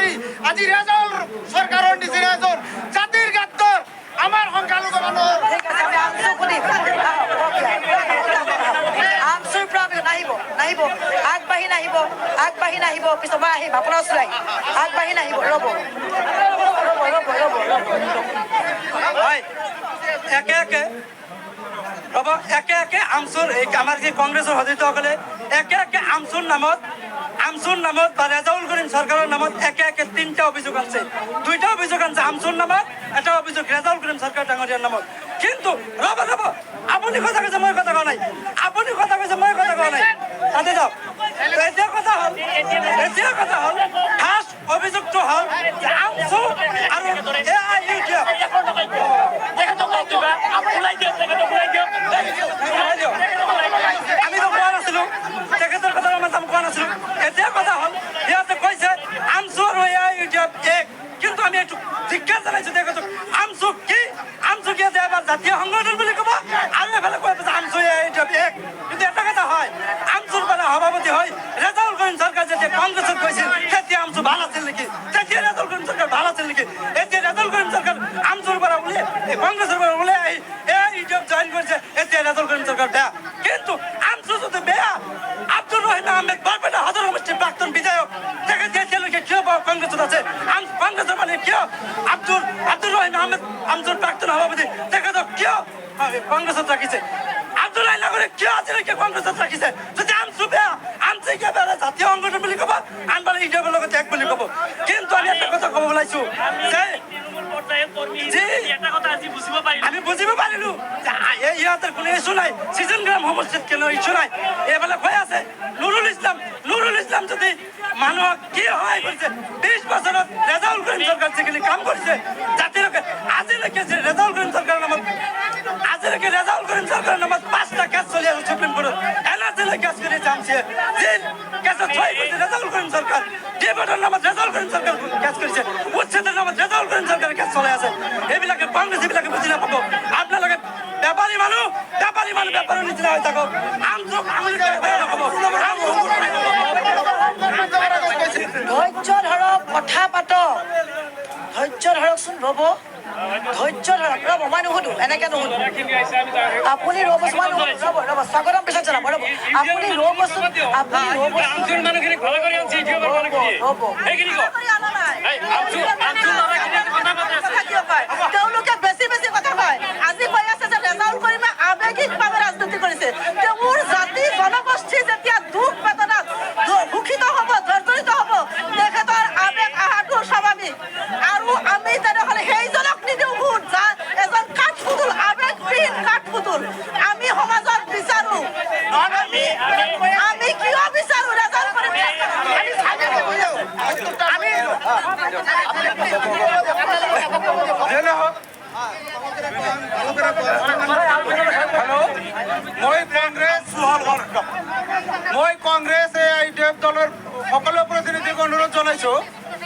কৰি আজি ৰেজাউল সৰকাৰেৰ নিচে ৰেজৰ জাতিৰ গাদ্দাৰ আমাৰ সংখ্যালঘু মানুষ ঠিক আছে আমি আমসু শুনিম আমসুৰ পৰা আমি আগবাঢ়ি নাহিব পিছত মই আহিম আপোনাৰ ওচৰলৈ আগবাঢ়ি নাহিব ৰ'ব হয় একে একে আমচুৰ আমাৰ যি কংগ্ৰেছৰ সতীৰ্থসকলে একে আমচুৰ নামত বা ৰেজাউল করিম সরকারের নামত একে 3টা অভিযোগ আনছে 2টা অভিযোগ আনছে আমচুর নামত এটা অভিযোগ রেজাউল করিম সরকার ডাঙরিয়ার নামত কিন্তু রব আপনি কথা কৈছে মই কথা কোৱা নাই আপুনি কথা কৈছে মই কথা কোৱা নাই তাতে যাওক এতিয়া কথা হল ফাৰ্ষ্ট অভিযোগটো হল যে আমচু আৰু আমি তো কোৱা নাছিলো তেখেতৰ কথা মই কোৱা নাছিলো এতিয়া কথা হল সিহঁতে কৈছে আমচু আৰু এক কিন্তু আমি এইটো জিজ্ঞাসা জানাইছো তেখেতক আমচু কি এবাৰ জাতীয় সংগঠন বুলি ক'ব আৰু এফালে কৈ আমচু এক কিন্তু এটা কথা হয় আমচুৰ মানে সভাপতি হয় ৰেজাউল কৰিম সৰকাৰ যেতিয়া কংগ্ৰেছত গৈছিল তেতিয়া আমচু ভাল আছিল নেকি তেতিয়া ৰেজাউল কৰিম সৰকাৰ ভাল আছিল নেকি এতিয়া ৰেজাউল কৰিম সৰকাৰ আমচুৰ পৰা উলিয়াই কংগ্ৰেছৰ পৰা উলিয়াই আহি জইন কৰিছে এতিয়া ৰেজাউল কৰিম সৰকাৰ বেয়া কিন্তু আমচু যদি বেয়া আব্দুৰ ৰহিম আহমেদ বৰপেটা সদৰ সমষ্টিৰ প্ৰাক্তন বিধায়ক তেখেত এতিয়ালৈকে কিয় কংগ্ৰেছত আছে কংগ্ৰেছৰ মানে কিয় আব্দুৰ ৰহিম আহমেদ আমচুৰ প্ৰাক্তন সভাপতি তেখেতক কিয় কংগ্ৰেছত ৰাখিছে আব্দুল্লাহ নগৰে কিয় আজিলৈকে কংগ্ৰেছত ৰাখিছে যদি আমচু বেয়া আমচু একেবাৰে জাতীয় সংগঠন বুলি ক'ব আনবাৰে ইউটিউবৰ লগত এক বুলি ক'ব কিন্তু আমি এটা কথা ক'ব ওলাইছো আমি বুজিব পাৰিলো ইহঁতৰ কোনো ইছ্যু নাই চিজন গ্ৰাম সমষ্টিত কোনো ইছ্যু নাই এইফালে কৈ আছে নুৰুল ইছলাম যদি মানুহক কি সহায় কৰিছে 20 বছৰত ৰেজাউল কৰিম সৰকাৰ যিখিনি কাম কৰিছে জাতিলৈকে আজিলৈকে ৰেজাউল কৰিম সৰকাৰেৰ নামত 5টা কেস চলি আছে সুপ্ৰিম কোৰ্টত এনআৰসিলৈ কেস কৰিছে আমচিয়ে যি কেছত থৈ গৈছে ৰেজাউল কৰিম সৰকাৰ ডিবেটৰ নামত ৰেজাউল কৰিম সৰকাৰ কেস কৰিছে উচ্ছেদেৰ নামত ৰেজাউল কৰিম সৰকাৰ কেস চলাই আছে এইবিলাকে কংগ্ৰেছ এইবিলাকে বুজি নাপাব আপোনালোকে ব্যাপাৰী মানুহ ব্যাপাৰৰ নিচিনা হৈ থাকক আমচুক আমি নক'ব ধৈৰ্য ধৰক কথা পাতক ধৈৰ্য ধৰকচোন ৰ'ব ধৈৰ্য ধৰক ৰ'ব মই নুসুধো এনেকে নুসুধো আপুনি ৰ'বচোন মই নুসুধো ৰ'ব স্বাগতম পিছত জনাব ৰ'ব আপুনি ৰ'বচোন তেওঁলোকে বেছি কথা কয় আজি কৈ আছে যে ৰেজাউল কৰিমে আৱেগিকভাৱে ৰাজনীতি কৰিছে তেওঁৰ জাতি জনগোষ্ঠী যেতিয়া দুখ বেদনাত ভূষিত হ'ব জৰ্জৰিত হ'ব তেখেতৰ আৱেগ আহাটো স্বাভাৱিক আৰু আমি তেনেহ'লে সেইজনক নিদিওঁ ভোট যা এজন কাঠপুতুল আৱেগবিহীন কাঠপুতুল আমি সমাজত বিচাৰো আমি কিয় বিচাৰো ৰেজাউল কৰিম মই কংগ্ৰেছ ইউটিউব দলৰ সকলো প্ৰতিনিধিক অনুৰোধ জনাইছো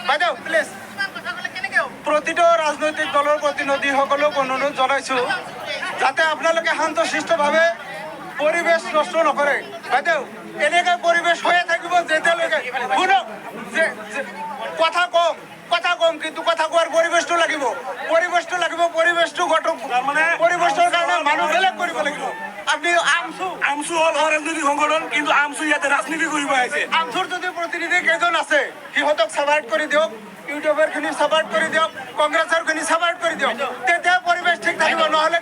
বাইদেউ প্লিজ প্ৰতিটো ৰাজনৈতিক দলৰ প্ৰতিনিধিসকলক অনুৰোধ জনাইছো যাতে আপোনালোকে শান্তশিষ্টভাৱে পৰিৱেশ নষ্ট নকৰে বাইদেউ এনেকৈ পৰিৱেশ হৈয়ে থাকিব যেতিয়ালৈকে শুনক কথা কম কিন্তু কথা কোৱাৰ পৰিৱেশটো লাগিব পৰিৱেশটো গঠন মানে পৰিৱেশৰ কাৰণে মানুহ বেলেগ কৰিব লাগিব আপনি আমচু হল ৰাজনৈতিক সংগঠন কিন্তু আমচু ইয়াতে ৰাজনীতি কৰিব আহিছে আমচুৰ যদি প্ৰতিনিধি কেইজন আছে সিহঁতক সাপোৰ্ট কৰি দিয়ক ইউটিউবৰ খিনি সাপোৰ্ট কৰি দিয়ক কংগ্ৰেছৰ খিনি সাপোৰ্ট কৰি দিয়ক তেতিয়া পৰিৱেশ ঠিক থাকিব নহলে